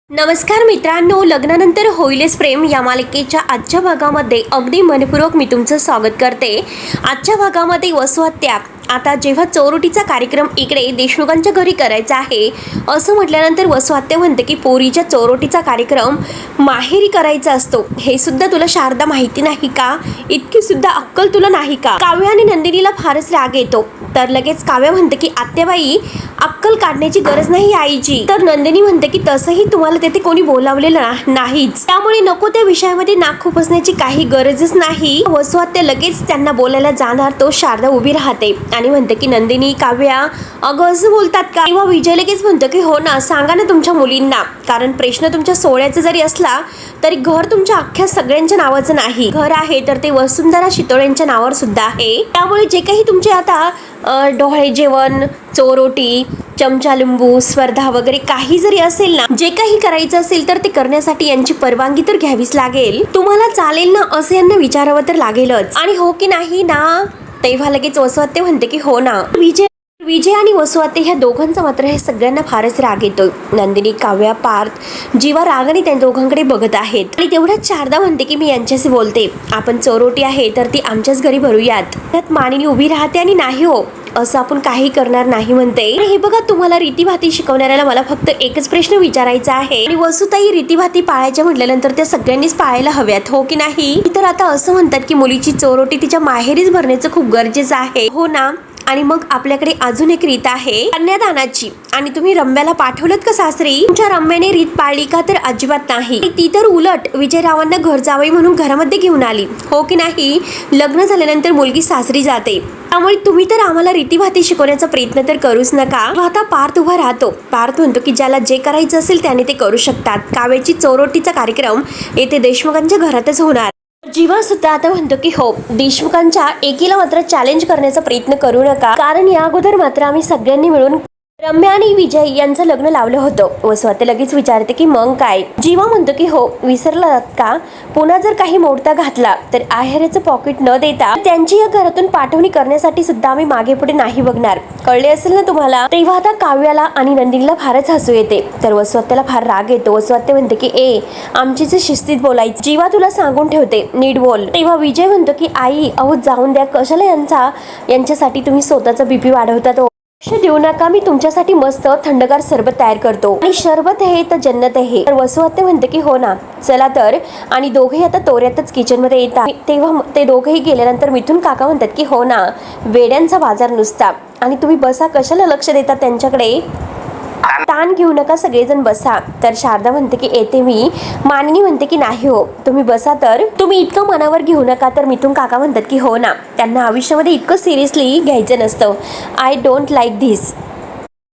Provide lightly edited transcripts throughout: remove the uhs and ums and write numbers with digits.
नमस्कार मित्रांनो, लग्नानंतर होईलच प्रेम या मालिकेच्या आजच्या भागामध्ये अगदी मनपूर्वक मी तुमचं स्वागत करते। आजच्या भागामध्ये वसुहत्या आता जेव्हा चोरटीचा कार्यक्रम इकडे देशमुखांच्या घरी करायचा आहे असं म्हटल्यानंतर वसुहत्या म्हणते की पोरीच्या चोरटीचा कार्यक्रम माहेरी करायचा असतो, हे सुद्धा तुला शारदा माहिती नाही का? इतकी सुद्धा अक्कल तुला नाही का? काव्या आणि नंदिनीला फारच राग येतो। तर लगेच काव्या म्हणते की आत्याबाई, अक्कल काढण्याची गरज नाही आईची। तर नंदिनी म्हणते की तसंही तुम्हाला तेथे कोणी बोलावलेलं नाहीच, त्यामुळे नको त्या विषयामध्ये नाक खुपसण्याची काही गरजच नाही। वसुहत्या लगेच त्यांना बोलायला जाणार तो शारदा उभी राहते आणि म्हणते की नंदिनी, काव्या, अगं असं बोलतात का? किंवा विजय लगेच म्हणतो की हो ना, सांगा ना तुमच्या मुलींना, कारण प्रश्न तुमच्या सोहळ्याचा जरी असला तरी घर तुमच्या अख्ख्या सगळ्यांच्या नावाचं नाही, घर आहे तर ते वसुंधरा शितोळेंच्या नावावर सुद्धा आहे। त्यामुळे जे काही तुमचे आता डोळे जेवण, चोरोटी, चमचा लिंबू स्पर्धा वगैरे काही जरी असेल ना, जे काही करायचं असेल तर ते करण्यासाठी यांची परवानगी तर घ्यावीच लागेल। तुम्हाला चालेल ना असं यांना विचारावं तर लागेलच, आणि हो की नाही ना? तेव्हा लगेच वसुहत्या म्हणते की हो ना। विजय आणि वसुहत्या ह्या दोघांचा मात्र हे सगळ्यांना फारच राग येतो। नंदिनी, काव्या, पार्थ, जीवा रागाने त्या दोघांकडे बघत आहेत आणि तेवढ्यात शारदा म्हणते की मी यांच्याशी बोलते, आपण चोरोटी आहे तर ती आमच्याच घरी भरूयात। त्यात मानिनी उभी राहते आणि नाही हो, असं आपण काही करणार नाही म्हणते। हे बघा, तुम्हाला रीतीभाती शिकवणाऱ्याला मला फक्त एकच प्रश्न विचारायचा आहे, आणि वसुताई रीतीभाती पाळायच्या म्हटल्यानंतर त्या सगळ्यांनीच पाळायला हव्यात, हो की नाही? तर आता असं म्हणतात की मुलीची चोरोटी तिच्या माहेरीच भरण्याचं खूप गरजेचं आहे, हो ना? आणि मग आपल्याकडे अजून एक रीत आहे कन्यादानाची, आणि तुम्ही रम्याला पाठवलत का सासरी? तुमच्या रम्याने रीत पाळली का? तर अजिबात नाही। ती तर उलट विजयरावांना घर जावई म्हणून घरामध्ये घेऊन आली, हो की नाही? लग्न झाल्यानंतर मुलगी सासरी जाते, त्यामुळे तुम्ही तर आम्हाला रीतीभाती शिकवण्याचा प्रयत्न तर करूच नका। आता पार्थ उभा राहतो। पार्थ म्हणतो की ज्याला जे करायचं असेल त्याने ते करू शकतात। काव्याची चोरोटीचा कार्यक्रम येथे देशमुखांच्या घरातच होणार। जीवा सुद्धा आता म्हणतो की हो, देशमुखांच्या एकीला मात्र चॅलेंज करण्याचा प्रयत्न करू नका, कारण या अगोदर मात्र आम्ही सगळ्यांनी मिळून रम्या आणि विजय यांचं लग्न लावलं होतं। वसुहत्या लगेच विचारते की मग काय? जीवा म्हणतो की हो, विसरलात का? पुन्हा जर काही मोडता घातला तर आहेराचं पॉकेट न देता त्यांची या घरातून पाठवणी करण्यासाठी सुद्धा आम्ही मागे पुढे नाही बघणार, कळले असेल ना तुम्हाला? तेव्हा आता काव्याला आणि नंदिनीला फारच हसू येते, तर वसुहत्याला फार राग येतो। वसुहत्या म्हणते की आमची जे शिस्तीत बोलायचं, जीवा तुला सांगून ठेवते, नीट बोल। तेव्हा विजय म्हणतो की आई, अहो जाऊन द्या, कशाला यांच्यासाठी तुम्ही स्वतःचा बीपी वाढवतात? लक्ष देऊ नका, मी तुमच्यासाठी मस्त थंडगार सरबत तयार करतो, आणि शरबत आहे तर जन्नत आहे। तर वसुहत्या म्हणते की हो ना, चला तर। आणि दोघेही आता तोऱ्यातच किचन मध्ये येतात। तेव्हा ते दोघेही गेल्यानंतर मिथून काका म्हणतात की हो ना, वेड्यांचा बाजार नुसता, आणि तुम्ही बसा, कशाला लक्ष देतात त्यांच्याकडे? ताण घेऊ नका, सगळेजण बसा। तर शारदा म्हणते की येते मी। मानिनी म्हणते की नाही हो, तुम्ही बसा, तर तुम्ही इतकं मनावर घेऊ नका। तर मिथून काका म्हणतात की हो ना, त्यांना आयुष्यामध्ये इतकं सिरियसली घ्यायचं नसतं, आय डोंट लाईक धिस।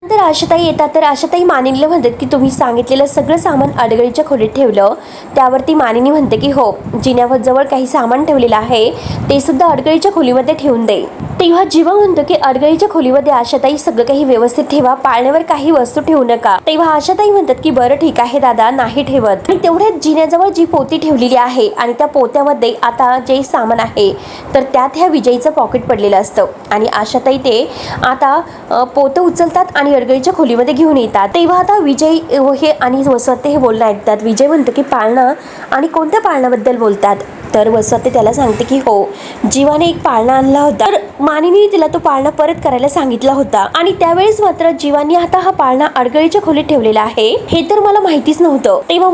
तर आशाताई येतात, तर आशाताई मानिनीला म्हणतात की तुम्ही सांगितलेलं सगळं सामान अडगळीच्या खोलीत ठेवलं? त्यावरती मानिनी म्हणते की हो, जिन्यावर जवळ काही सामान ठेवलेलं आहे ते सुद्धा अडगळीच्या खोलीमध्ये ठेवून दे। तेव्हा जीवा म्हणतो की अडगळीच्या खोलीमध्ये आशाताई सगळं काही व्यवस्थित ठेवा, पाळण्यावर काही वस्तू ठेवू नका। तेव्हा आशाताई म्हणतात की बरं ठीक आहे दादा, नाही ठेवत। आणि तेवढ्यात जिन्याजवळ जी पोती ठेवलेली आहे आणि त्या पोत्यामध्ये आता जे सामान आहे तर त्यात ह्या विजयचं पॉकेट पडलेलं असतं, आणि आशाताई ते आता पोतं उचलतात आणि अडगळीच्या खोलीमध्ये घेऊन येतात। तेव्हा आता विजय हे आणि वसुहत्या हे बोलणं ऐकतात। विजय म्हणतो की पाळणा, आणि कोणत्या पाळण्याबद्दल बोलतात? तर वसुहत्या त्याला सांगते की हो, जीवाने एक पाळणा आणला होता, तर मानिनीने तिला तो पाळणा परत करायला सांगितला होता, आणि त्यावेळेस मात्र जीवानी आता हा पाळणा अडगळीच्या खोलीत ठेवलेला आहे, हे तर मला माहितीच नव्हतं। तेव्हा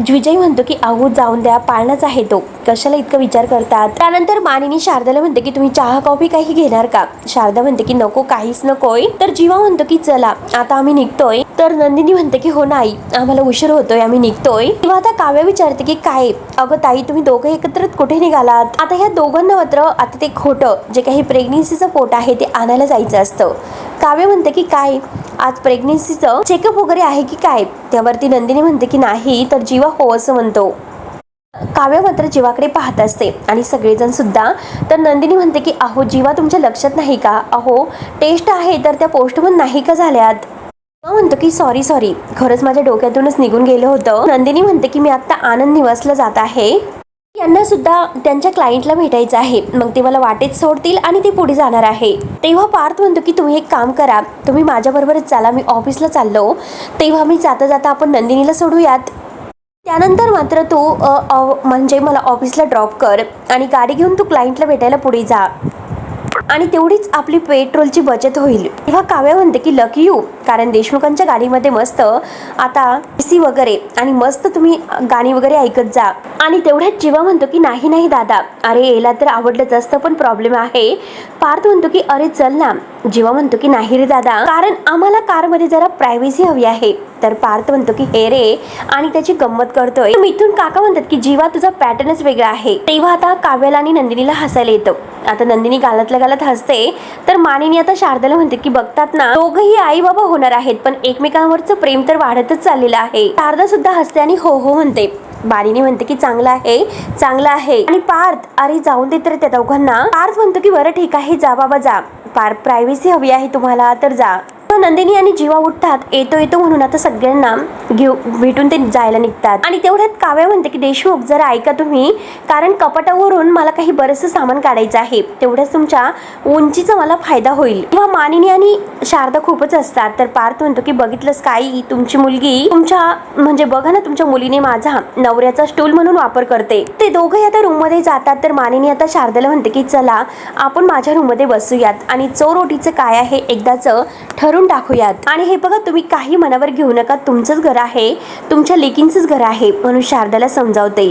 विजय म्हणतो की अहो जाऊन द्या, पाळणाच आहे तो, कशाला इतका विचार करतात? त्यानंतर मानिनी शारदाला म्हणते की तुम्ही चहा कॉफी काही घेणार का? शारदा म्हणते की नको, काहीच नकोय। तर जीवा म्हणतो की चला आता आम्ही निघतोय। तर नंदिनी म्हणते की हो नाही, आम्हाला उशीर होतोय, आम्ही निघतोय। तेव्हा आता काव्या विचारते की काय? अगं ताई, तुम्ही दोघं एकत्र कुठे निघालात? आता ह्या दोघांना मात्र आता ते खोटं जे काही प्रेग्नेन्सीचं पोट आहे ते आणायला जायचं असतं। काव्य म्हणते की काय, आज प्रेग्नेन्सीचं चेकअप वगैरे आहे की काय? त्यावरती नंदिनी म्हणते की नाही, तर जीवा हो असं म्हणतो। काव्य मात्र जीवाकडे पाहत असते आणि सगळेजण सुद्धा। तर नंदिनी म्हणते की अहो जीवा, तुमच्या लक्षात नाही का? अहो टेस्ट आहे तर त्या पोस्टमन नाही का झाल्यात? म्हणतो की सॉरी, खरंच माझ्या डोक्यातूनच निघून गेलं होतं। नंदिनी म्हणते की मी आता आनंद निवासला जात आहे। यांना सुद्धा त्यांच्या क्लायंटला भेटायचं आहे, मग ते मला वाटेत सोडतील आणि ते पुढे जाणार आहे. तेव्हा पार्थ म्हणतो की तुम्ही एक काम करा, तुम्ही माझ्याबरोबरच चाला, मी ऑफिसला चाललो. तेव्हा मी जाता जाता आपण नंदिनीला सोडूयात. त्यानंतर मात्र तू म्हणजे मला ऑफिसला ड्रॉप कर आणि गाडी घेऊन तू क्लायंटला भेटायला पुढे जा आणि तेवढीच आपली पेट्रोलची बचत होईल. तेव्हा काव्या म्हणते की लकी यू, कारण देशमुखांच्या गाडीमध्ये मस्त आता एसी वगैरे आणि मस्त तुम्ही गाणी वगैरे ऐकत जा. आणि तेवढ्यात जीवा म्हणतो की नाही नाही दादा, अरे याला तर आवडलंच असतं पण प्रॉब्लेम आहे. पार्थ म्हणतो की अरे चल ना. जीवा म्हणतो की नाही रे दादा, कारण आम्हाला कारमध्ये जरा प्रायव्हसी हवी आहे. तर पार्थ म्हणतो की हे रे, आणि त्याची गंमत करतोय. मिथून काका म्हणतात की जीवा तुझा पॅटर्नच वेगळा आहे. तेव्हा आता काव्याला आणि नंदिनीला हसायला येतं. आता नंदिनी गालातल्या गालात हसते, तर मानिनी आता शारदाला म्हणते की बघतात ना, दोघही आई बाबा होणार आहेत, पण एकमेकांवरचं प्रेम तर वाढतच चाललेलं आहे. शारदा सुद्धा हसते आणि हो हो म्हणते. मानिनी म्हणते की चांगलं आहे चांगलं आहे. आणि पार्थ, अरे जाऊन दे तर त्या दोघांना. पार्थ म्हणतो की बरं ठीक आहे, जा बाबा जा, प्रायव्हसी हवी आहे तुम्हाला तर जा. नंदिनी आणि जीवा उठतात, येतो येतो म्हणून आता सगळ्यांना भेटून ते जायला निघतात. आणि तेवढ्यात काव्या म्हणते की देशमुख जरा ऐका तुम्ही, कारण कपाटावरून मला काही बरंचसं सामान काढायचं आहे, तेवढ्याच तुमच्या उंचीचा मला फायदा होईल. किंवा मानिनी आणि शारदा खूपच असतात. तर पार्थ म्हणतो की बघितलंस काही, तुमची मुलगी तुमच्या म्हणजे बघा ना, तुमच्या मुलीने माझा नवऱ्याचा स्टूल म्हणून वापर करते. ते दोघंही आता रूम मध्ये जातात. तर मानिनी आता शारदाला म्हणते की चला आपण माझ्या रूम मध्ये बसूयात आणि चोरोटीचं काय आहे एकदाच ठरवून टाकूयात. आणि हे बघा तुम्ही काही मनावर घेऊ नका, तुमचंच घर आहे, तुमच्या लेकींचंच घर आहे म्हणून शारदाला समजावते.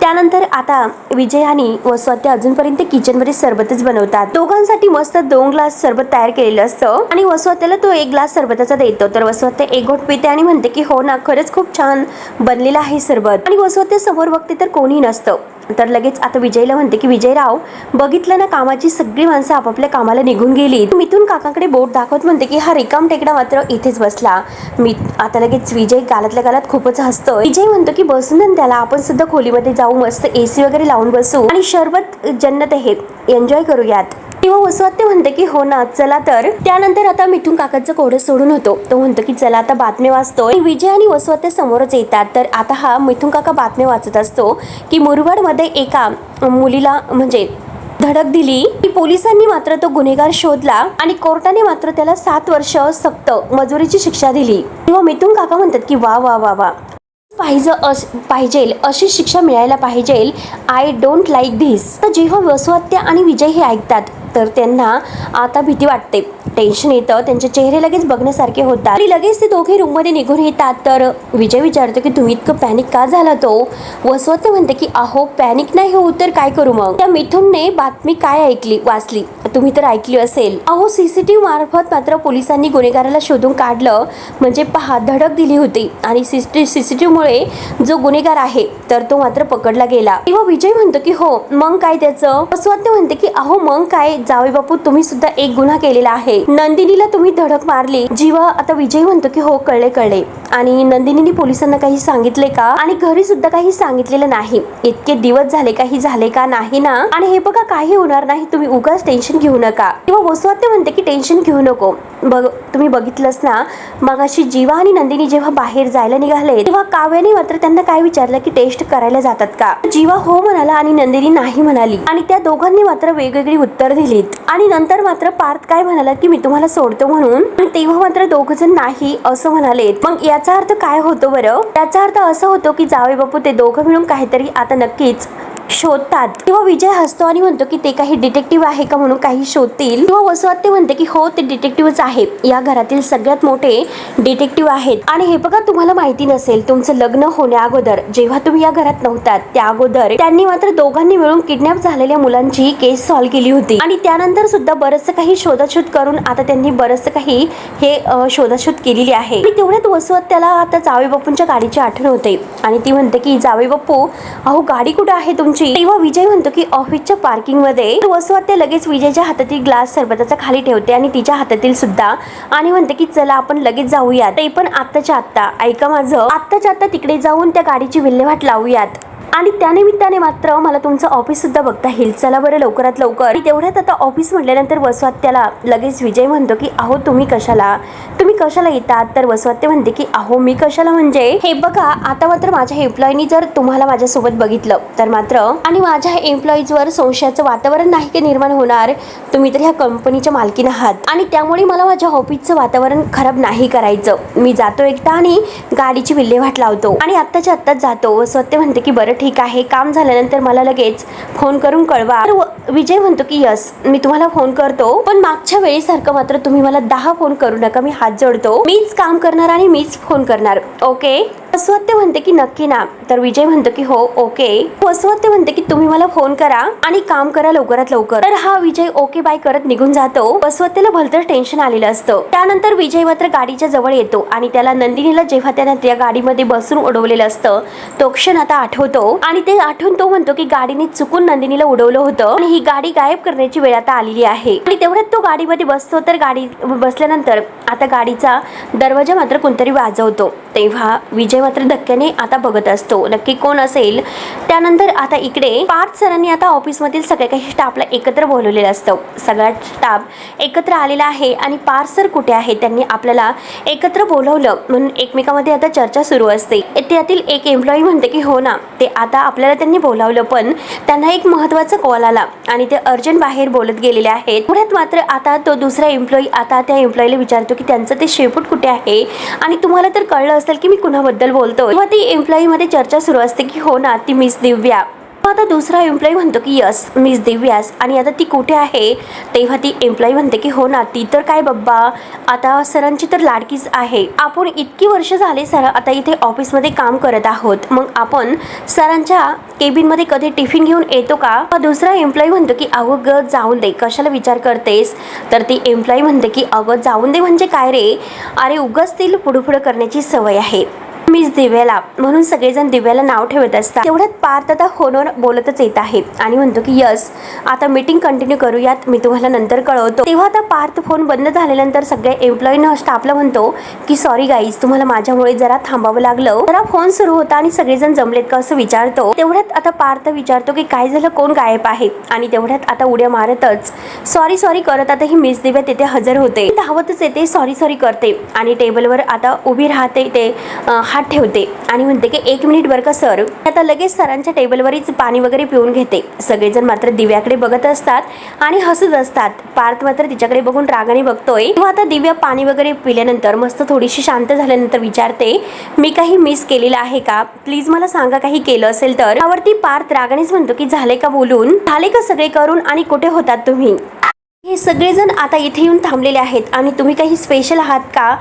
त्यानंतर आता विजय आणि वसुआत्या अजूनपर्यंत किचनमध्ये सरबतच बनवतात. दोघांसाठी मस्त 2 ग्लास सरबत तयार केलेलं असतं आणि वसुआत्याला तो 1 ग्लास सरबताचा देतो. तर वसुआत्या एक घोट पिते आणि म्हणते की हो ना, खरंच खूप छान बनलेलं आहे सरबत. आणि वसुआत्या समोर बघते तर कोणी नसतं. तर लगेच आता विजयला म्हणते की विजयराव, बघितलं ना, कामाची सगळी माणसं आपापल्या कामाला निघून गेली. मिथून काकाकडे बोट दाखवत म्हणते की हा रिकाम टेकडा मात्र इथेच बसला. मी आता लगेच विजय गालातल्या गालात खूपच हसतोय. विजय म्हणतो की बसून दे त्याला, आपण सुद्धा खोलीमध्ये जाऊ, मस्त एसी वगैरे लावून बसू आणि शरबत जन्नत आहे एन्जॉय करूयात. तेव्हा वसुआत्या म्हणते की हो ना चला. तर त्यानंतर आता मिथून काकाचं कोडं सोडून होतो. तो म्हणतो की चला आता बातमी वाचतोय. विजय आणि वसुआत्या समोरच येतात. तर आता हा मिथून काका बातमी वाचत असतो की मुरबाडमध्ये एका मुलीला म्हणजे धडक दिली. पोलिसांनी मात्र तो गुन्हेगार शोधला आणि कोर्टाने मात्र त्याला 7 वर्ष सक्त मजुरीची शिक्षा दिली. तेव्हा मिथून काका म्हणतात की वा वा वा वा, पाहिजे अशी शिक्षा मिळायला पाहिजे. I don't like this. तर जेव्हा वसुआत्या आणि विजय हे ऐकतात तर त्यांना आता भीती वाटते, टेन्शन येतं, त्यांचे चेहरे लगेच बघण्यासारखे होतात. आणि लगेच ते दोघे रूममध्ये निघून येतात. तर विजय विचारतो की तुम्ही इतकं पॅनिक का झाला? तो वसुआत्या म्हणते की अहो पॅनिक नाही होऊ तर काय करू मग. त्या मिथुनने बातमी काय वाचली तुम्ही तर ऐकली असेल. अहो सीसीटीव्ही मार्फत मात्र पोलिसांनी गुन्हेगाराला शोधून काढलं, म्हणजे पहा धडक दिली होती आणि सीसीटीव्हीमुळे जो गुन्हेगार आहे तर तो मात्र पकडला गेला. तेव्हा विजय म्हणतो की हो मग काय त्याचं. वसुआत्या म्हणते की अहो मग काय जावई बापू, तुम्ही सुद्धा एक गुन्हा केलेला आहे, नंदिनीला तुम्ही धडक मारली. जीवा आता विजय म्हणतो की हो कळले. आणि नंदिनीने पोलिसांना काही सांगितले का? आणि घरी सुद्धा काही सांगितलेलं नाही. इतके दिवस झाले, काही झाले का? नाही ना. आणि हे बघा काही होणार नाही, तुम्ही उगाच टेन्शन घेऊ नका. तेव्हा वसुआत्या म्हणते की टेन्शन घेऊ नको. तुम्ही बघितलंच ना मगाशी जीवा आणि नंदिनी जेव्हा बाहेर जायला निघाले तेव्हा काव्याने मात्र त्यांना काय विचारलं की टेस्ट करायला जातात का. जीवा हो म्हणाला आणि नंदिनी नाही म्हणाली. आणि त्या दोघांनी मात्र वेगवेगळी उत्तर दिलीत. आणि नंतर मात्र पार्थ काय म्हणाला की मी तुम्हाला सोडतो म्हणून, आणि तेव्हा मात्र दोघजण नाही असं म्हणाले. मग याचा अर्थ काय होतो बरं? याचा अर्थ असं होतो की जावई बापू ते दोघं मिळून काहीतरी आता नक्कीच शोधतात. तेव्हा विजय हसतो आणि म्हणतो की ते काही डिटेक्टिव्ह आहे का म्हणून काही शोधतील. तेव्हा वसुआत्या म्हणते की हो ते डिटेक्टिव्हच आहे, या घरातील सगळ्यात मोठे डिटेक्टिव्ह आहेत. आणि हे बघा तुम्हाला माहिती नसेल, तुमचं लग्न होण्या अगोदर जेव्हा तुम्ही या घरात नव्हतात त्या अगोदर त्यांनी मात्र दोघांनी मिळून किडनॅप झालेल्या मुलांची केस सॉल्व्ह केली होती. आणि त्यानंतर सुद्धा बरंचसं काही शोधाशोध करून आता त्यांनी बरंचसं काही हे शोधाशोध केलेली आहे. आणि तेवढ्यात वसुआत्याला आता जावई बापूंच्या गाडीची आठवण होते आणि ती म्हणते की जावई बापू अहो गाडी कुठे आहे तुमची. तेव्हा विजय म्हणतो की ऑफिसच्या पार्किंग मध्ये. वसुआत्या लगेच विजयच्या हातातील ग्लास सरबताचा खाली ठेवते आणि तिच्या हातातील सुद्धा, आणि म्हणते की चला आपण लगेच जाऊयात, ते पण आत्ताच्या आत्ता. ऐका माझं, आत्ताच्या आत्ता तिकडे जाऊन त्या गाडीची विल्हेवाट लावूयात. आणि त्यानिमित्ताने मात्र मला तुमचं ऑफिस सुद्धा बघता येईल. चला बरं लवकरात लवकर. तेवढ्यात आता ऑफिस म्हटल्यानंतर वसवात्याला लगेच विजय म्हणतो की अहो तुम्ही कशाला येतात. तर वसवात्या म्हणते की अहो मी कशाला म्हणजे हे बघा, आता मात्र माझ्या एम्प्लॉईनी जर तुम्हाला माझ्यासोबत बघितलं तर मात्र आणि माझ्या एम्प्लॉईजवर संशयाचं वातावरण नाही की निर्माण होणार. तुम्ही तर ह्या कंपनीच्या मालकीण आहात आणि त्यामुळे मला माझ्या ऑफिसचं वातावरण खराब नाही करायचं. मी जातो एकटा आणि गाडीची विल्हेवाट लावतो आणि आत्ताच्या आत्ताच जातो. वसवात्या म्हणते की बरं ठीक आहे, काम झाल्यानंतर मला लगेच फोन करून कळवा. विजय म्हणतो की यस मी तुम्हाला फोन करतो, पण मागच्या वेळेसारखं मात्र तुम्ही मला 10 फोन करू नका. मी हात जोडतो, मीच काम करणार आणि मीच फोन करणार. ओके. वसवात्या म्हणते की नक्की ना. तर विजय म्हणतो की हो ओके. वसवात्या म्हणते की तुम्ही मला फोन करा आणि काम करा लवकरात लवकर. तर हा विजय ओके बाय करत निघून जातो. वसवात्याला भलतर टेन्शन आलेलं असतं. त्यानंतर विजय मात्र गाडीच्या जवळ येतो आणि त्याला नंदिनीला जेव्हा त्याने त्या गाडीमध्ये बसून उडवलेलं असतं तो क्षण आता आठवतो आणि ते आठवून तो म्हणतो की गाडीने चुकून नंदिनीला उडवलं होतं आणि ही गाडी गायब करण्याची वेळ आता आलेली आहे. आणि तेवढ्यात तो गाडीमध्ये बसतो. तर गाडी बसल्यानंतर आता गाडीचा दरवाजा मात्र कोणतरी वाजवतो. तेव्हा विजय मात्र धक्क्याने आता बघत असतो नक्की कोण असेल. त्यानंतर आता इकडे पार्थ सरांनी आता ऑफिसमधील सगळ्या काही स्टाफला एकत्र बोलवलेलं असतं. सगळा स्टाफ एकत्र आलेला आहे आणि पार्थ सर कुठे आहे त्यांनी आपल्याला एकत्र बोलवलं म्हणून एकमेकांमध्ये आता चर्चा सुरू असते. त्यातील एक एम्प्लॉई म्हणते की हो ना, ते आता आपल्याला त्यांनी बोलावलं पण त्यांना एक महत्त्वाचा कॉल आला आणि ते अर्जंट बाहेर बोलत गेलेले आहेत. पुढ्यात मात्र आता तो दुसरा एम्प्लॉई आता त्या एम्प्लॉईला विचारतो की त्यांचं ते शेपूट कुठे आहे आणि तुम्हाला तर कळलं असेल की मी कुणाबद्दल बोलतो. तेव्हा ती एम्प्लॉई मध्ये चर्चा सुरू असते की हो ना, ती मिस दिव्या. आता दुसरा एम्प्लॉई म्हणतो की यस मिस दिव्यास आणि आता ती कुठे आहे. तेव्हा ती एम्प्लॉई म्हणते की हो ना, ती तर काय बब्बा आता सरांची तर लाडकीच आहे. आपण इतकी वर्ष झाले सर आता इथे ऑफिसमध्ये काम करत आहोत, मग आपण सरांच्या केबिनमध्ये कधी टिफिन घेऊन येतो का. दुसरा एम्प्लॉई म्हणतो की अगं ग जाऊन दे, कशाला विचार करतेस. तर ती एम्प्लॉई म्हणते की अगं जाऊन दे म्हणजे काय रे, अरे उगाच तिला पुढं करण्याची सवय आहे मिस दिव्याला, म्हणून सगळेजण दिव्याला नाव ठेवत असतात. तेवढ्यात पार्थ आता फोनवर बोलतच येत आहे आणि म्हणतो की यस आता मीटिंग कंटिन्यू करूयात, मी तुम्हाला नंतर कळवतो. तेव्हा आता पार्थ फोन बंद झाल्यानंतर सगळ्या एम्प्लॉईनं स्टाफला म्हणतो की सॉरी गाईज तुम्हाला माझ्यामुळे जरा थांबावं लागलं. जरा फोन सुरू होता आणि सगळेजण जमलेत का असं विचारतो. तेवढ्यात आता पार्थ विचारतो की काय झालं, कोण गायब आहे. आणि तेवढ्यात आता उड्या मारतच सॉरी करत आता ही मिस दिव्या तिथे हजर होते. धावतच येते, सॉरी करते आणि टेबलवर आता उभी राहते. ते हात ठेवते आणि म्हणते की 1 मिनिट बरं का सर. आता लगेच सरांच्या टेबलवरच पाणी वगैरे पिऊन घेते. सगळेजण मात्र दिव्याकडे बघत असतात आणि हसत असतात. पार्थ मात्र तिच्याकडे बघून रागाने बघतोय. तेव्हा आता दिव्या पाणी वगैरे पिल्यानंतर मस्त थोडीशी शांत झाल्यानंतर विचारते मी काही मिस केलेलं आहे का, प्लीज मला सांगा काही केलं असेल तर. त्यावरती पार्थ रागानेच म्हणतो की झाले का बोलून, झाले का सगळे करून आणि कुठे होतात तुम्ही. हे सगळेजण आता इथे येऊन थांबलेले आहेत आणि तुम्ही काही स्पेशल आहात का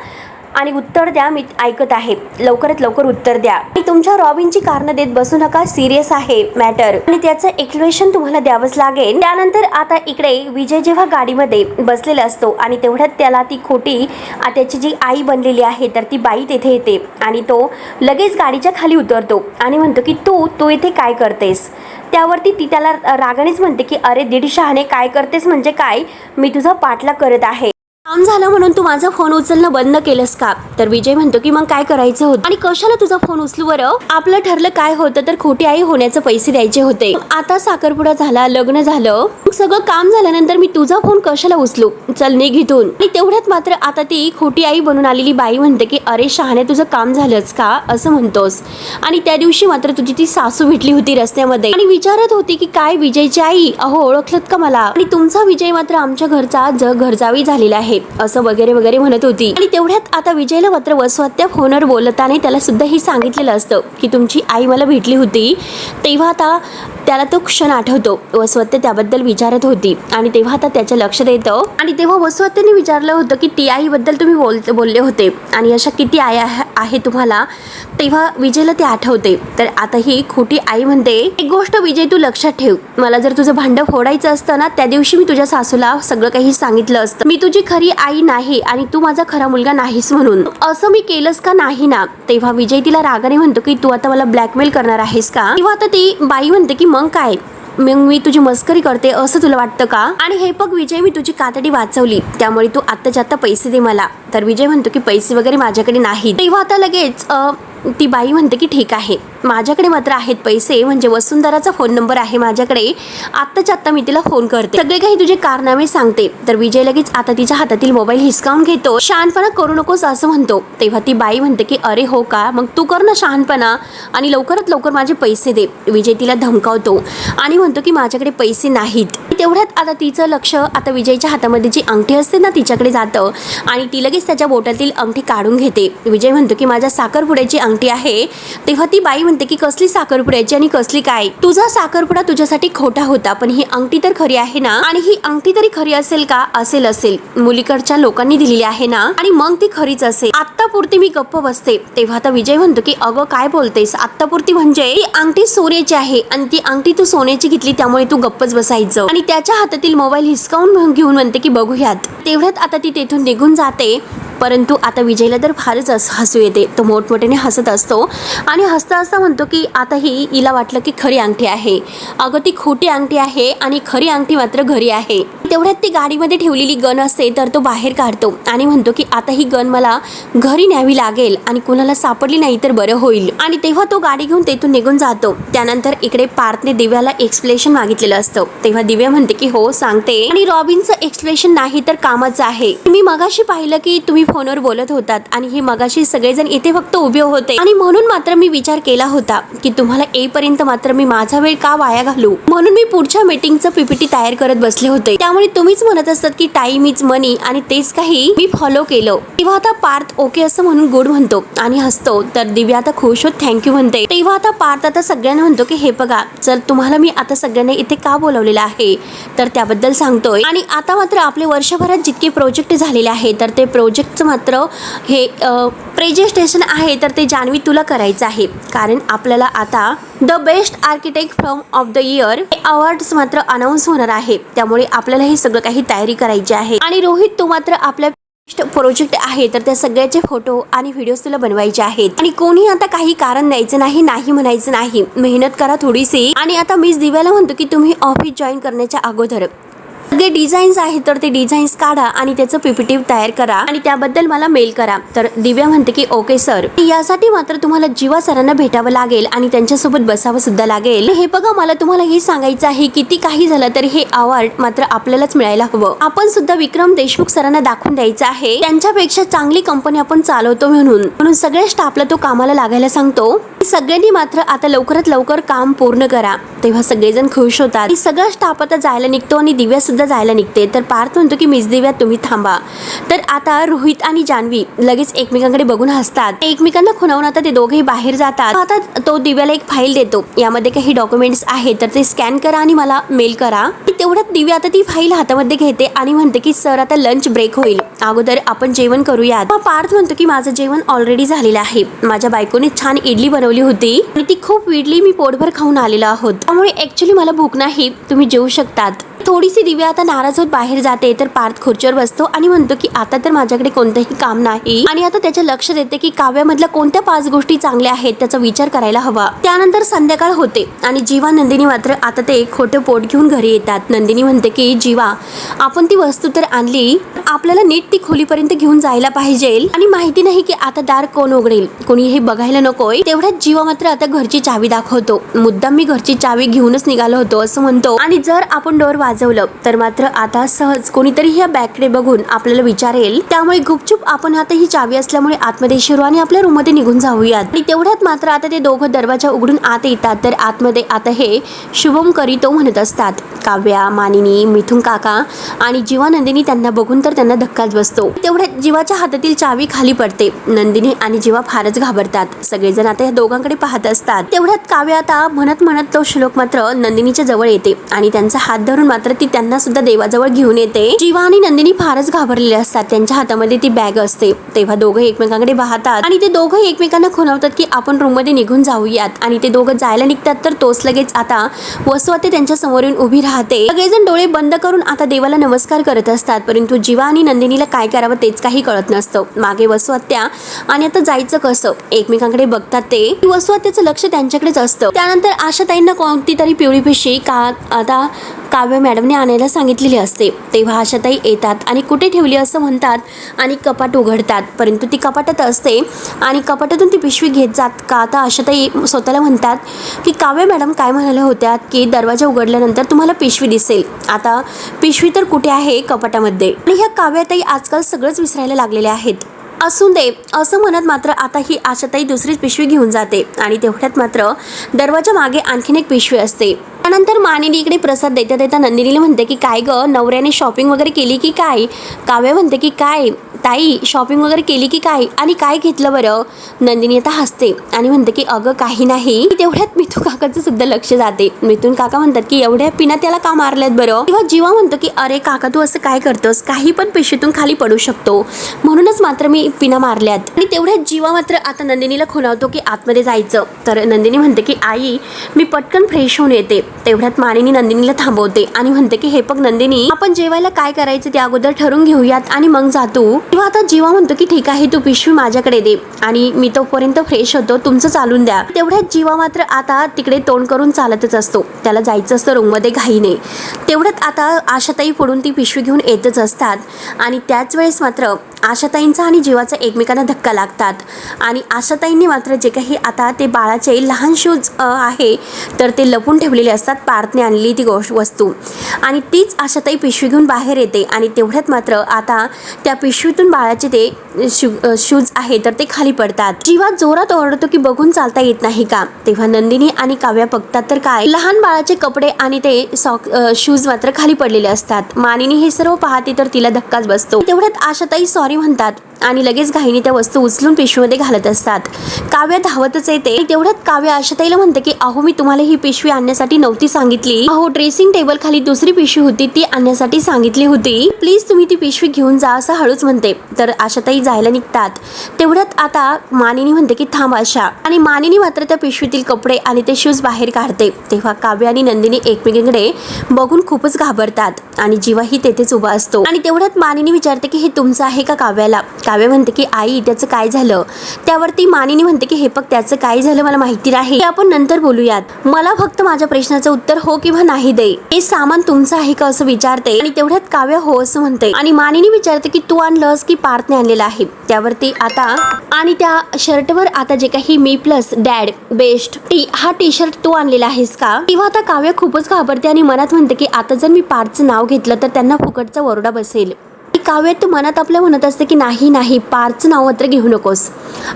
आणि उत्तर द्या, मी ऐकत आहे, लवकरात लवकर उत्तर द्या. आणि तुमच्या रॉबिनची कारणं देत बसू नका, सिरियस आहे मॅटर आणि त्याचं एक्सप्लेनेशन तुम्हाला द्यावंच लागेल. त्यानंतर आता इकडे विजय जेव्हा गाडीमध्ये बसलेला असतो आणि तेवढ्यात त्याला ती खोटी त्याची जी आई बनलेली आहे तर ती बाई तेथे येते आणि तो लगेच गाडीच्या खाली उतरतो आणि म्हणतो की तू इथे काय करतेस. त्यावरती ती त्याला रागानेच म्हणते की अरे दीड शहाणे काय करतेस म्हणजे काय, मी तुझा पाठलाग करत आहे. काम झालं म्हणून तू माझा फोन उचलणं बंद केलंस का. तर विजय म्हणतो की मग काय करायचं होतं आणि कशाला तुझा फोन उचलू बरं. आपलं ठरलं काय होतं तर खोटी आई होण्याचे पैसे द्यायचे होते. आता साखरपुडा झाला, लग्न झालं, सगळं काम झाल्यानंतर मी तुझा फोन कशाला उचलू, चल निघ इथून. आणि तेवढ्यात मात्र आता ती खोटी आई बनून आलेली बाई म्हणते की अरे शहाणे तुझं काम झालंच का असं म्हणतोस. आणि त्या दिवशी मात्र तुझी ती सासू भेटली होती रस्त्यामध्ये आणि विचारत होती की काय विजयची आई, अहो ओळखलत का मला, आणि तुमचा विजय मात्र आमच्या घरचा घरजावी झालेला आहे असं वगैरे वगैरे म्हणत होती. आणि तेवढ्यात आता विजयला मात्र वसवात्या फोनवर बोलताना त्याला सुद्धा ही सांगितलेलं असतं की तुमची आई मला भेटली होती. तेव्हा आता त्याला तो क्षण आठवतो. वसवात्या त्याबद्दल विचारत होती आणि तेव्हा आता त्याच्या लक्षात येतं आणि तेव्हा वसवात्याने विचारलं होतं की ती आईबद्दल तुम्ही बोलले होते आणि अशा किती आई आहे तुम्हाला. तेव्हा विजयला ते आठवते. तर आता ही खोटी आई म्हणते एक गोष्ट विजय तू लक्षात ठेव, मला जर तुझं भांडं फोडायचं असतं ना त्या दिवशी मी तुझ्या सासूला सगळं काही सांगितलं असतं. मी तुझी खरी आई नाही आणि तू माझा खरा मुलगा नाहीस म्हणून. असं मी केलंस का नाही ना. तेव्हा विजय तिला रागाने म्हणतो की तू आता मला ब्लॅकमेल करणार आहेस का. तेव्हा आता ती बाई म्हणते की मग काय, मग मी तुझी मस्करी करते असं तुला वाटतं का. आणि हे बघ विजय, मी तुझी कातडी वाचवली त्यामुळे तू आत्ताच्या आत्ता पैसे दे मला. तर विजय म्हणतो की पैसे वगैरे माझ्याकडे नाही. तेव्हा आता लगेच ती बाई म्हणते की ठीक आहे, माझ्याकडे मात्र आहेत पैसे, म्हणजे वसुंधराचा फोन नंबर आहे माझ्याकडे, आत्ताच्या आत्ता मी तिला फोन करते, सगळे काही तुझे कारनामे सांगते. तर विजय लगेच आता तिच्या हातातील मोबाईल हिसकावून घेतो. शहाणपणा करू नकोस असं म्हणतो. तेव्हा ती बाई म्हणते की अरे हो का, मग तू कर ना शहाणपणा आणि लवकरात लवकर माझे पैसे दे. विजय तिला धमकावतो आणि म्हणतो की माझ्याकडे पैसे नाहीत. तेवढ्यात आता तिचं लक्ष आता विजयच्या हातामध्ये जी अंगठी असते ना तिच्याकडे जातं आणि ती लगेच त्याच्या बोटातील अंगठी काढून घेते. विजय म्हणतो की माझ्या साखरपुड्याची अंगठी आहे. तेव्हा ती बाई म्हणते की कसली साखरपुड्याची आणि कसली काय, तुझा साखरपुडा तुझ्यासाठी खोटा होता, पण ही अंगठी तर खरी आहे ना, आणि ही अंगठी तरी खरी असेल का, असेल मुलीकडच्या लोकांनी दिलेली आहे ना, आणि मग ती खरीच असेल. आत्तापुरती मी गप्प बसते. तेव्हा आता विजय म्हणतो की अगं काय बोलतेस, आत्तापुरती म्हणजे ती अंगठी सोन्याची आहे आणि ती अंगठी तू सोन्याची घेतली त्यामुळे तू गप्पच बसायचं. आणि त्याच्या हातातील मोबाईल हिसकावून घेऊन म्हणते की बघूयात. तेवढ्यात आता ती तेथून निघून जाते. परंतु आता विजयला तर फारच हसू येते. तो मोठमोठ्याने हसत असतो आणि हसता हसता म्हणतो की आता हिला वाटलं की खरी अंगठी आहे, अगं ती खोटी अंगठी आहे आणि खरी अंगठी मात्र घरी आहे. तेवढ्यात ती गाडीमध्ये ठेवलेली गन असते तर तो बाहेर काढतो आणि म्हणतो की आता ही गन मला घरी न्यावी लागेल आणि कुणाला सापडली नाही तर बरं होईल. आणि तेव्हा तो गाडी घेऊन तेथून निघून जातो. त्यानंतर इकडे पार्थने दिव्याला एक्सप्लेनेशन मागितलेलं असतं. तेव्हा दिव्या म्हणते की हो सांगते, आणि रॉबिनचं एक्सप्लेनेशन नाही तर कामाचं आहे. मी मगाशी पाहिलं की तुम्ही फोनवर बोलत होतात आणि हे मगाशी सगळेजण इथे फक्त उभे होते आणि म्हणून मात्र मी विचार केला होता की तुम्हाला येईपर्यंत मात्र मी माझा वेळ का वाया घालू, म्हणून मी पुढच्या मीटिंगचं पीपीटी तयार करत बसले होते. त्यामुळे तुम्हीच म्हणत असतात की टाइम इज मनी आणि तेच काही मी फॉलो केलं. तेव्हा आता पार्थ ओके असं म्हणून गुड म्हणतो आणि हसतो. तर दिव्या आता खुश होत थँक्यू म्हणते. तेव्हा आता पार्थ आता सगळ्यांना म्हणतो की हे बघा, चल तुम्हाला मी आता सगळ्यांना इथे का बोलवलेलं आहे तर त्याबद्दल सांगतोय. आणि आता मात्र आपले वर्षभरात जितके प्रोजेक्ट झालेले आहेत तर ते प्रोजेक्टचं मात्र हे प्रेझेंटेशन आहे तर ते जान्हवी तुला करायचं आहे, कारण आपल्याला आता the best architect from of the year हे अवॉर्ड्स मात्र अनाऊन्स होणार आहे. त्यामुळे आपल्याला हे सगळं काही तयारी करायची आहे. आणि रोहित तू मात्र आपल्या प्रोजेक्ट आहे तर त्या सगळ्याचे फोटो आणि व्हिडिओज तुला बनवायचे आहेत. आणि कोणी आता काही कारण द्यायचं नाही, नाही म्हणायचं नाही, मेहनत करा थोडीशी. आणि आता मिस दिव्याला म्हणतो की तुम्ही ऑफिस जॉईन करण्याच्या अगोदर सगळे डिझाईन्स आहेत तर ते डिझाईन्स काढा आणि त्याचं पीपीटी तयार करा आणि त्याबद्दल मला मेल करा. तर दिव्या म्हणते की ओके सर. यासाठी मात्र तुम्हाला जीवा सरांना भेटावं लागेल आणि त्यांच्यासोबत बसावं सुद्धा लागेल. हे बघा, मला तुम्हाला हे सांगायचं आहे किती काही झालं तर हे अवॉर्ड मात्र आपल्यालाच मिळायला हवं. आपण सुद्धा विक्रम देशमुख सरांना दाखवून द्यायचं आहे त्यांच्यापेक्षा चांगली कंपनी आपण चालवतो म्हणून सगळ्या स्टाफला तो कामाला लागायला सांगतो. सगळ्यांनी मात्र आता लवकरात लवकर काम पूर्ण करा. तेव्हा सगळेजण खुश होतात. सगळा स्टाफ आता जायला निघतो आणि दिव्या सुद्धा जायला निघते. तर पार्थ म्हणतो की मिस दिव्या तुम्ही थांबा. तर आता रोहित आणि जान्हवी लगेच एकमेकांकडे बघून हसतात. एकमेकांना खुणावून आता ते दोघेही बाहेर जातात. आता तो दिव्याला एक फाईल देतो, यामध्ये काही डॉक्युमेंट्स आहेत तर ते स्कॅन करा आणि मला मेल करा. तेवढ्यात दिव्या आता ती फाईल हातामध्ये घेते आणि म्हणते की सर आता लंच ब्रेक होईल, अगोदर आपण जेवण करूयात. पार्थ म्हणतो की माझं जेवण ऑलरेडी झालेलं आहे, माझ्या बायकोने छान इडली बनवली होती आणि ती खूप इडली मी पोटभर खाऊन आलेलो आहोत, त्यामुळे ऍक्च्युली मला भूक नाही, तुम्ही जेवू शकतात. थोडीशी दिव्या आता नाराज होत बाहेर जाते. तर पार्थ खुर्चीवर बसतो आणि म्हणतो की आता तर माझ्याकडे कोणतंही काम नाही. आणि आता त्याच्या लक्ष देते की काव्यामधल्या कोणत्या 5 गोष्टी चांगल्या आहेत त्याचा विचार करायला हवा. त्यानंतर संध्याकाळ होते आणि जीवा नंदिनी मात्र आता ते खोटं पोट घेऊन घरी येतात. नंदिनी म्हणते की जीवा, आपण ती वस्तू तर आणली, आपल्याला नीट ती खोलीपर्यंत घेऊन जायला पाहिजे आणि माहिती नाही की आता दार कोण उघडेल, कोणी हे बघायला नकोय. तेवढ्यात जीवा मात्र आता घरची चावी दाखवतो. मुद्दाम मी घरची चावी घेऊनच निघालो होतो असं म्हणतो. आणि जर आपण डोर वाजवलं तर मात्र आता सहज कोणीतरी ह्या बॅगकडे बघून आपल्याला विचारेल, त्यामुळे गुपचूप आपण आता ही चावी असल्यामुळे आतमध्ये शिरू आणि आपल्या रूम मध्ये निघून जाऊयात. आणि तेवढ्यात मात्र आता ते दोघं दरवाजा उघडून आत येतात. तर आतमध्ये आता हे शुभम करीतो म्हणत असतात. काव्या, मानिनी, मिथुन काका आणि जीवा नंदिनी त्यांना बघून तर त्यांना धक्काच बसतो. तेवढ्यात जीवाच्या हातातील चावी खाली पडते. नंदिनी आणि जीवा फारच घाबरतात. सगळेजण आता या दोघांकडे पाहत असतात. तेवढ्यात काव्या आता म्हणत तो श्लोक मात्र नंदिनीच्या जवळ येते आणि त्यांचा हात धरून मात्र ती त्यांना सुद्धा देवाजवळ घेऊन येते. जीवा आणि नंदिनी फारच घाबरलेले असतात. त्यांच्या हातामध्ये ती बॅग असते. तेव्हा दोघं एकमेकांकडे पाहतात आणि ते दोघं एकमेकांना खुणावतात की आपण रूम मध्ये निघून जाऊयात. आणि ते दोघं जायला निघतात तर तोच लगेच आता वसुआते त्यांच्या समोर येऊन उभी राहते. सगळेजण डोळे बंद करून आता देवाला नमस्कार करत असतात. परंतु जीवा आणि नंदिनीला काय करावं तेच काही कळत नसतं. मागे वसुआत्या आणि आता जायचं कसं एकमेकांकडे बघतात. ते वसुआत्याचं लक्ष त्यांच्याकडेच असतं. त्यानंतर आशाताईंना कोणती तरी पिवळी पिशवी आता काव्य मॅडमने आणायला सांगितलेली असते. तेव्हा आशाताई येतात आणि कुठे ठेवली असं म्हणतात आणि कपाट उघडतात, परंतु ती कपाटात असते आणि कपाटातून ती पिशवी घेत जात का. आता आशाताई स्वतःला म्हणतात की काव्य मॅडम काय म्हणाल्या होत्या की दरवाजा उघडल्यानंतर तुम्हाला पिशवी दिसेल. आता पिशवी तर कुठे आहे, कपाटामध्ये. आणि ह्या काव्याताई आजकाल सगळंच विसरायला लागलेल्या आहेत. असून दे असं म्हणत मात्र आता ही आशाताई दुसरीच पिशवी घेऊन जाते आणि तेवढ्यात मात्र दरवाजा मागे आणखीन एक पिशवी असते. त्यानंतर मानिनी इकडे प्रसाद देता देता नंदिनीला म्हणते की काय ग, नवऱ्याने शॉपिंग वगैरे केली की काय. काव्य म्हणते की काय ताई, शॉपिंग वगैरे केली की काय आणि काय घेतलं बरं. नंदिनी आता हसते आणि म्हणते की अगं काही नाही. तेवढ्यात मिथून काकाचं सुद्धा लक्ष जाते. मिथून काका म्हणतात की एवढ्या पिना त्याला का मारल्यात बरं. तेव्हा जीवा म्हणतो की अरे काका तू असं काय करतोस, काही पण पिशवीतून खाली पडू शकतो, म्हणूनच मात्र मी पिना मारल्यात. आणि तेवढ्यात जीवा मात्र आता नंदिनीला खुणावतो की आतमध्ये जायचं. तर नंदिनी म्हणते की आई मी पटकन फ्रेश होऊन येते. तेवढ्यात मानिनी नंदिनीला थांबवते आणि म्हणते की हे बघ नंदिनी, आपण जेवायला काय करायचं ते अगोदर ठरवून घेऊयात आणि मग जातो. तेव्हा आता जीवा म्हणतो की ठीक आहे, तू पिशवी माझ्याकडे दे आणि मी तोपर्यंत फ्रेश होतो, तुमचं चालून द्या. तेवढ्यात जीवा मात्र आता तिकडे तोंड करून चालतच असतो. त्याला जायचं असतं रूममध्ये घाईने. तेवढ्यात आता आशाताई पुढून ती पिशवी घेऊन येतच असतात आणि त्याच वेळेस मात्र आशाताईंचा आणि जीवाचा एकमेकांना धक्का लागतात आणि आशाताईंनी मात्र जे काही आता ते बाळाचे लहान शूज आहे तर ते लपून ठेवलेले असतात. पार्थने आणलेली ती वस्तू आणि तीच आशाताई पिशवी घेऊन बाहेर येते आणि तेवढ्यात मात्र आता त्या पिशवीतून बाळाचे ते शूज आहे तर ते खाली पडतात. जीवा जोरात ओरडतो की बघून चालता येत नाही का. तेव्हा नंदिनी आणि काव्या बघतात तर काय, लहान बाळाचे कपडे आणि ते शूज मात्र खाली पडलेले असतात. मानिनी हे सर्व पाहते तर तिला धक्काच बसतो. तेवढ्यात आशाताई सॉरी म्हणतात आणि लगेच घाईने त्या वस्तू उचलून पिशवीमध्ये घालत असतात. काव्य धावतच येते. तेवढ्यात काव्य आशाताईला म्हणते की अहो मी तुम्हाला ही पिशवी आणण्यासाठी नव्हती सांगितली, अहो ड्रेसिंग टेबल खाली दुसरी पिशवी होती ती आणण्यासाठी सांगितली होती, प्लीज तुम्ही ती पिशवी घेऊन जा असं हळूच म्हणते. तर आशाताई जायला निघतात. तेवढ्यात आता मानिनी म्हणते की थांब आशा, आणि मानिनी मात्र त्या पिशवीतील कपडे आणि ते शूज बाहेर काढते. तेव्हा काव्य आणि नंदिनी एकमेकांकडे बघून खूपच घाबरतात आणि जीवाही तेथेच उभा असतो. आणि तेवढ्यात मानिनी विचारते की हे तुमचं आहे का काव्याला. काव्य म्हणते की आई त्याचं काय झालं. त्यावरती मानिनी म्हणते की हे बघ त्याचं काय झालं मला माहिती नाही, ते आपण नंतर बोलूयात, मला फक्त माझ्या प्रश्नाचं उत्तर हो किंवा नाही दे. हे सामान तुमचं आहे का असं विचारते आणि तेवढ्यात काव्य हो असं म्हणते आणि मानिनी विचारते की तू आणलंस की पार्थने आणलेलं आहे. त्यावरती आता आणि त्या शर्टवर आता जे काही मी प्लस डॅड बेस्ट हा टी शर्ट तू आणलेला आहेस का. तेव्हा आता काव्य खूपच घाबरते आणि मनात म्हणते की आता जर मी पार्थचं नाव घेतलं तर त्यांना फुकटचा ओरडा बसेल. काव्य तू मनात आपल्या म्हणत असते की नाही नाही पार्थचं नाव मात्र घेऊ नकोस.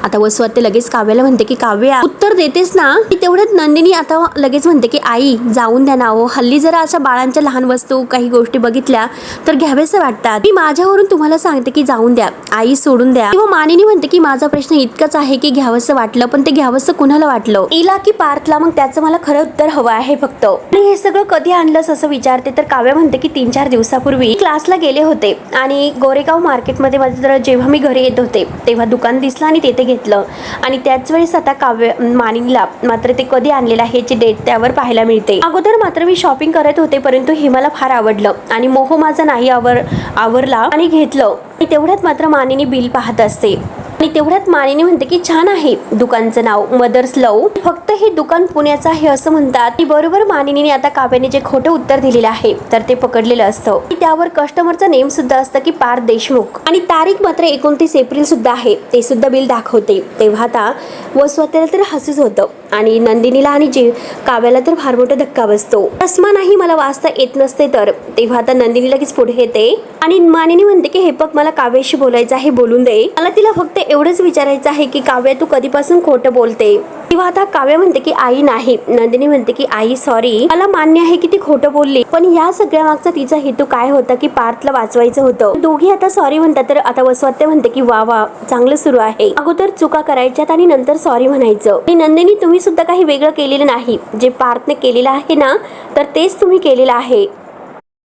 आता वसुहते लगेच काव्याला म्हणते की काव्या उत्तर देतेस ना. तेवढ्यात नंदिनी आता लगेच म्हणते की आई जाऊन द्या ना. हल्ली जरा अशा बाळांच्या लहान वस्तू काही गोष्टी बघितल्या तर घ्यावेसे वाटतात. मी माझ्यावरून तुम्हाला सांगते की जाऊन द्या आई, सोडून द्या. किंवा मानिनी म्हणते की माझा प्रश्न इतकाच आहे की घ्यावंसं वाटलं पण ते घ्यावंसं कुणाला वाटलं, इला की पार्थला, मग त्याचं मला खरं उत्तर हवं आहे फक्त. आणि हे सगळं कधी आणलंस असं विचारते. तर काव्य म्हणते की 3-4 दिवसापूर्वी क्लासला गेले होते आणि गोरेगाव मार्केटमध्ये मात्र जेव्हा मी घरी येत होते तेव्हा दुकान दिसलं आणि तेथे घेतलं. आणि त्याच वेळेस आता काव्य मानिनीला मात्र ते कधी आणलेलं आहे याची डेट त्यावर पाहायला मिळते. अगोदर मात्र मी शॉपिंग करत होते परंतु हे मला फार आवडलं आणि मोह माझा नाही आवरला आणि घेतलं. आणि तेवढ्यात मात्र मानिनी बिल पाहत असते आणि तेवढ्यात मानिनी म्हणते की छान आहे दुकानचं नाव मदर्स लव, फक्त हे दुकान पुण्याचं आहे असं म्हणतात. आणि बरोबर मानिनीने आता काव्याने जे खोटं उत्तर दिलेलं आहे तर ते पकडलेलं असतं. त्यावर कस्टमरचं नेम सुद्धा असतं की पार्थ देशमुख आणि तारीख मात्र 29 एप्रिल सुद्धा आहे, ते सुद्धा बिल दाखवते. तेव्हा आता वसुहतेला तर हसूच होतं आणि नंदिनीला आणि काव्याला तर फार मोठा धक्का बसतो. चष्मा नाही मला वाचता येत नसते तर. तेव्हा आता नंदिनी लगेच पुढे येते आणि मानिनी म्हणते की हे बघ मला काव्याशी बोलायचं आहे, बोलून दे. मला तिला फक्त एवढंच विचारायचं आहे की काव्या तू कधीपासून खोटं बोलते. तेव्हा आता काव्य म्हणते की आई नाही. नंदिनी म्हणते की आई सॉरी, मला मान्य आहे की ती खोटं बोलली पण या सगळ्या मागचा तिचा हेतू काय होता की पार्थला वाचवायचं होतं. दोघी आता सॉरी म्हणतात. तर आता वसुहते म्हणते की वा वा चांगलं सुरू आहे, अगोदर चुका करायच्यात आणि नंतर सॉरी म्हणायचं. आणि नंदिनी तुम्ही सुद्धा काही वेगळं केलेलं नाही, जे पार्थने केलेलं आहे ना तर तेच तुम्ही केलेलं आहे.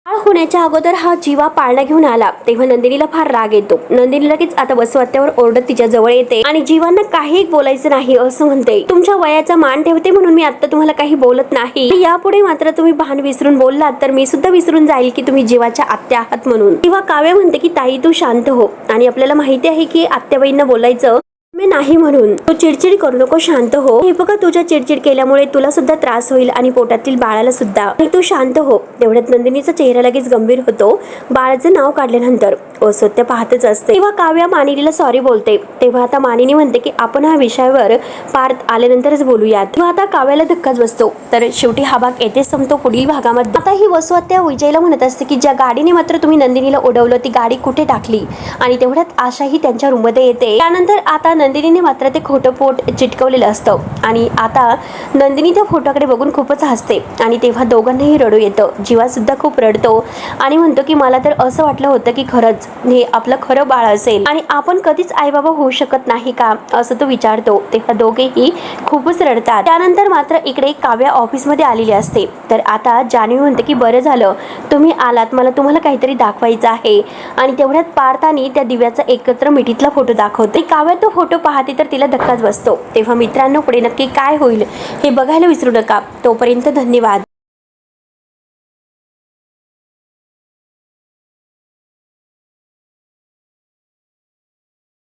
बाळ होण्याच्या अगोदर हा जीवा पाळणा घेऊन आला तेव्हा नंदिनीला फार राग येतो. नंदिनी लगेच आता वसुहत्यावर ओरडत तिच्या जवळ येते आणि जीवांना काही बोलायचं नाही असं म्हणते. तुमच्या वयाचा मान ठेवते म्हणून मी आता तुम्हाला काही बोलत नाही, यापुढे मात्र तुम्ही भान विसरून बोललात तर मी सुद्धा विसरून जाईल की तुम्ही जीवाच्या आत्या आहात म्हणून. तेव्हा काव्य म्हणते की ताई तू शांत हो आणि आपल्याला माहिती आहे की आत्याबाईंना बोलायचं मी नाही म्हणून तू चिडचिड करू नको, शांत हो. हे बघा, तुझ्या चिडचिड केल्यामुळे तुला सुद्धा त्रास होईल आणि पोटातील बाळाला सुद्धा. आणि तू शांत हो. तेवढ्यात नंदिनीचा चेहरा लगेच गंभीर होतो. बाळाचं नाव काढल्यानंतर असत्य पाहतच असते. तेव्हा काव्या मानिनीला सॉरी बोलते. तेव्हा आता मानिनी म्हणते की आपण हा विषयावर पार्थ आल्यानंतरच बोलूयात. तेव्हा आता काव्याला धक्काच बसतो. तर शेवटी हा भाग येथेच संपतो. पुढील भागामध्ये आता ही वसुहत्या विजयला म्हणत असते की ज्या गाडीने मात्र तुम्ही नंदिनीला उडवलं ती गाडी कुठे टाकली. आणि तेवढ्यात आशाही त्यांच्या रूममध्ये येते. त्यानंतर आता नंदिनीने मात्र ते खोटं पोट चिटकवलेलं असतं आणि आता नंदिनी त्या फोटोकडे बघून खूपच हसते. आणि तेव्हा दोघांनाही रडू येतं. जीवा सुद्धा खूप रडतो आणि म्हणतो की मला तर असं वाटलं होतं की खरंच हे आपलं खरं बाळ असेल आणि आपण कधीच आई बाबा होऊ शकत नाही का, असं तो विचारतो. तेव्हा दोघेही खूपच रडतात. त्यानंतर मात्र इकडे काव्या ऑफिसमध्ये आलेली असते. तर आता जान्हवी म्हणते की बरं झालं तुम्ही आलात, मला तुम्हाला काहीतरी दाखवायचं आहे. आणि तेवढ्यात पार्थाने त्या दिव्याचा एकत्र मिठीतला फोटो दाखवते. काव्या तो फोटो पाहते तर तिला धक्काच बसतो. तेव्हा मित्रांनो, पुढे नक्की काय होईल हे बघायला विसरू नका. तोपर्यंत धन्यवाद.